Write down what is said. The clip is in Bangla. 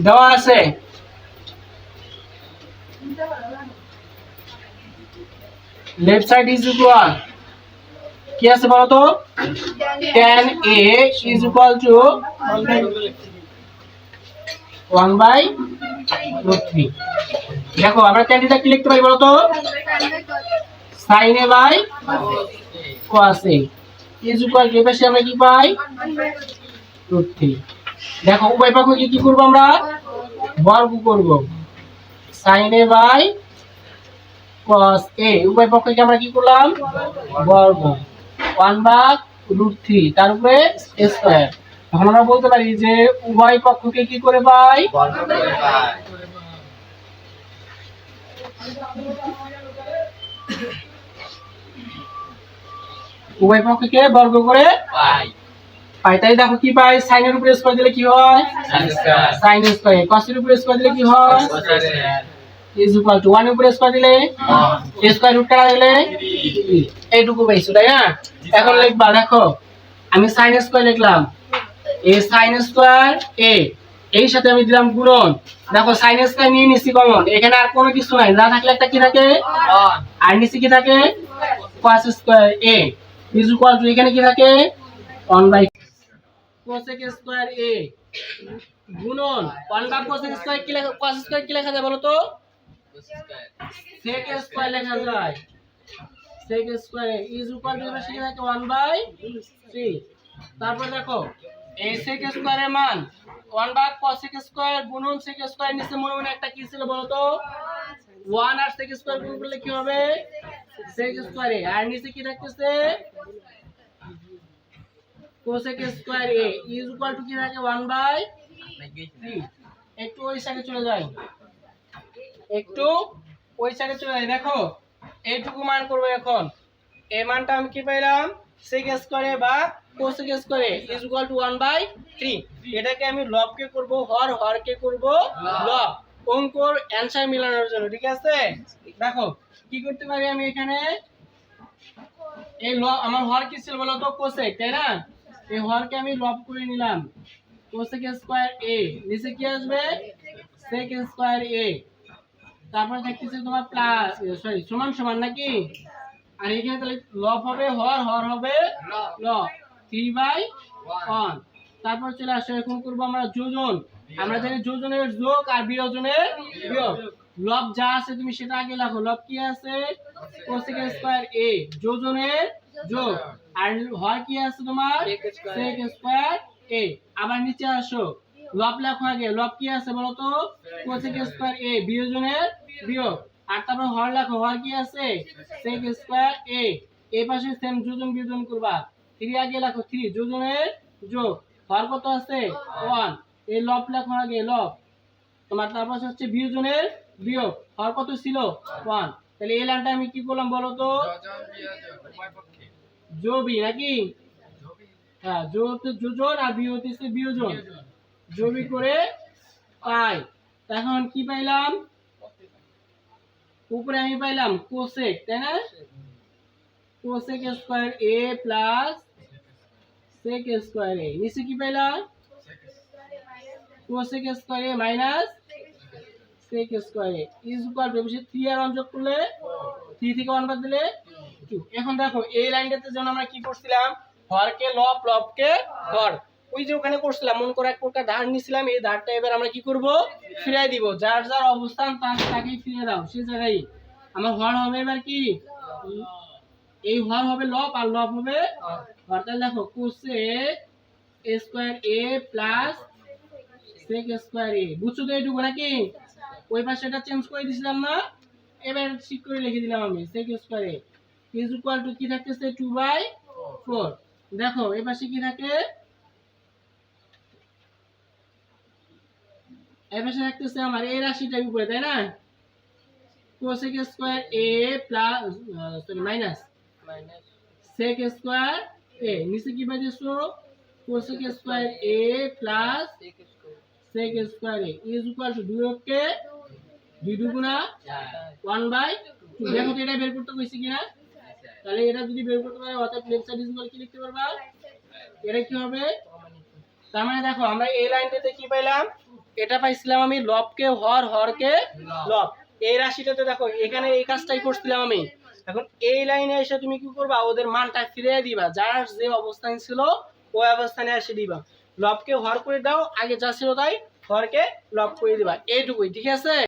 দেওয়া আছে লেফট সাইড ইজ ইকুয়াল কি আছে বলো তো tan a is equal to 1/√3 দেখো আমরা tan থিটা কি লিখতে পারি বলো তো sin a by cos a is equal to এপাশে আমরা কি পাই √3 দেখো উভয় পক্ষকে কি করব আমরা বর্গ করব sin a by cos a উভয় পক্ষকে আমরা কি করলাম বর্গ 1/√3 তার উপরে স্কয়ার এখন আমরা বলতে পারি যে উভয় পক্ষকে কি করে পাই বর্গ করে পাই উভয় পক্ষকে বর্গ করে পাই পাই তাই দেখো কি পাই sin এর উপরে স্কয়ার দিলে কি হয় sin square sin square cos এর উপরে স্কয়ার দিলে কি হয় cos square is equal to 1 এর উপরে স্কয়ার দিলে স্কয়ার রুট কাটা দিলে এইটুকু পাইছো তাই না এখন লিখবা দেখো আমি sin স্কয়ার লিখলাম a sin স্কয়ার a এই সাথে আমি দিলাম গুণন দেখো sin স্কয়ার নিয়ে নিছি কমন এখানে আর কোনো কিছু নাই যা থাকলে একটা কি থাকে আর নিচে কি থাকে cos square a is equal to এখানে কি থাকে 1/cosec স্কয়ার a গুণন 1/cosec স্কয়ার কি লেখা cos স্কয়ার কি লেখা যায় বলো তো sec স্কয়ার লেখা যায় sec square is equal to এবার শিখে থাকে 1/3 তারপর দেখো এই sec স্কয়ার এর মান 1/cosec স্কয়ার গুণন sec স্কয়ার নিচে মনে মনে একটা কি ছিল বলো তো 1 আর sec স্কয়ার গুণ করলে কি হবে sec স্কয়ার আর নিচে কি থাকতেছে cosec square a is equal to কি থাকে 1/3 একটু ওই সাইডে চলে যাই একটু ওই সাইডে চলে যাই দেখো এইটুকু মান করব এখন এই মানটা আমি কি পেলাম sec স্কয়ার a বা cosec square a is equal to 1/3 এটাকে আমি লবকে করব হরকে করব লব অঙ্কর অ্যানসার মিলানোর জন্য ঠিক আছে দেখো কি করতে পারি আমি এখানে এই লব আমার হর কি ছিল বলো তো cosec তাই না এই হরকে আমি লব করে নিলাম cosec স্কয়ার a নিচে কি আসবে sec স্কয়ার a তারপর দেখতেছি তোমার প্লাস সরি সমান সমান নাকি আর এখানে তাহলে লব হবে হর হবে লব 3/1 তারপর চলে আসে এখন করব আমরা যোজন আমরা জানি যোজনের যোগ আর বিয়োজনের বিয়োগ লব যা আছে তুমি সেটা আগে লেখো লব কি আছে cosec স্কয়ার a যোজনের যোগ আর হর কি আছে তোমার sec স্কয়ার a আবার নিচে আসো লব লেখো আগে লব কি আছে বলো তো cosec স্কয়ার a বিয়োজনের বিয়োগ আর তারপর হর লেখো হর কি আছে sec স্কয়ার a এই পাশে সেম যোজন বিয়োজন করবা 3 আগে লেখো 3 যোজনের যোগ হর কত আছে 1 এই লব লেখো আগে লব তোমার তারপর হচ্ছে বিয়োজনের বিয়োগ হর কত ছিল 1 তাহলে এই লাইনটা আমি কি করলাম বলো তো যোবি নাকি হ্যাঁ যোজন আর বিয়োগ হচ্ছে বিয়োজন যোবি করে পাই এখন কি পাইলাম উপরে আমি পাইলাম cosec তাই না cosec square a plus sec square a নিচে কি পাইলাম cosec square a minus sec square a is equal to 3 আর 1 যোগ করলে 3 থেকে 1 বাদ দিলে 2 এখন দেখো এই লাইনটাতে যখন আমরা কি করছিলাম হরকে লব লবকে হর ওই যে ওখানে করছিলাম মন করে এক প্রকার ধার নিছিলাম এই ধারটা এবার আমরা কি করব ফিরাই দিব যার যার অবস্থান তাকেই ফিরিয়ে দাও সেই জায়গায় আমার হর হবে এবার কি এই হর হবে লব আর লব হবে হর তাহলে দেখো cosec square a plus sec square a বুঝছো তো এইটুকু নাকি ওই পাশেটা চেঞ্জ করে দিছিলাম না এবার ঠিক করে লিখে দিলাম আমি sec square a is equal to কি থাকতেছে 2/4 দেখো এই পাশে কি থাকে এই পাশে থাকতেছে আমার এই রাশিটার উপরে তাই না cosec square a plus sorry minus sec square a নিচে কি পাইছো cosec square a plus sec square a is equal to 2 কে 2 দুগুণা 1/2 দেখো তো এটা বের করতে কইছি কিনা তাহলে এটা যদি বের করতে পারো অর্থাৎ লেফট সাইড ইজ ইকুয়াল কি লিখতে পারবা এটা কি হবে তার মানে দেখো আমরা এই লাইনটাতে কি পাইলাম এটা পাইছিলাম আমি লবকে হর, হরকে লব। এই রাশিটাতে দেখো এখানে এই কাজটাই করছিলাম আমি। এখন এই লাইনে এসে তুমি কি করবা, ওদের মানটা ফিরিয়ে দিবা, যার যে অবস্থান ছিল ওই অবস্থানে এসে দিবা। লবকে হর করে দাও, আগে যা ছিল তাই, হরকে লব করে দিবা, এইটুকুই। ঠিক আছে।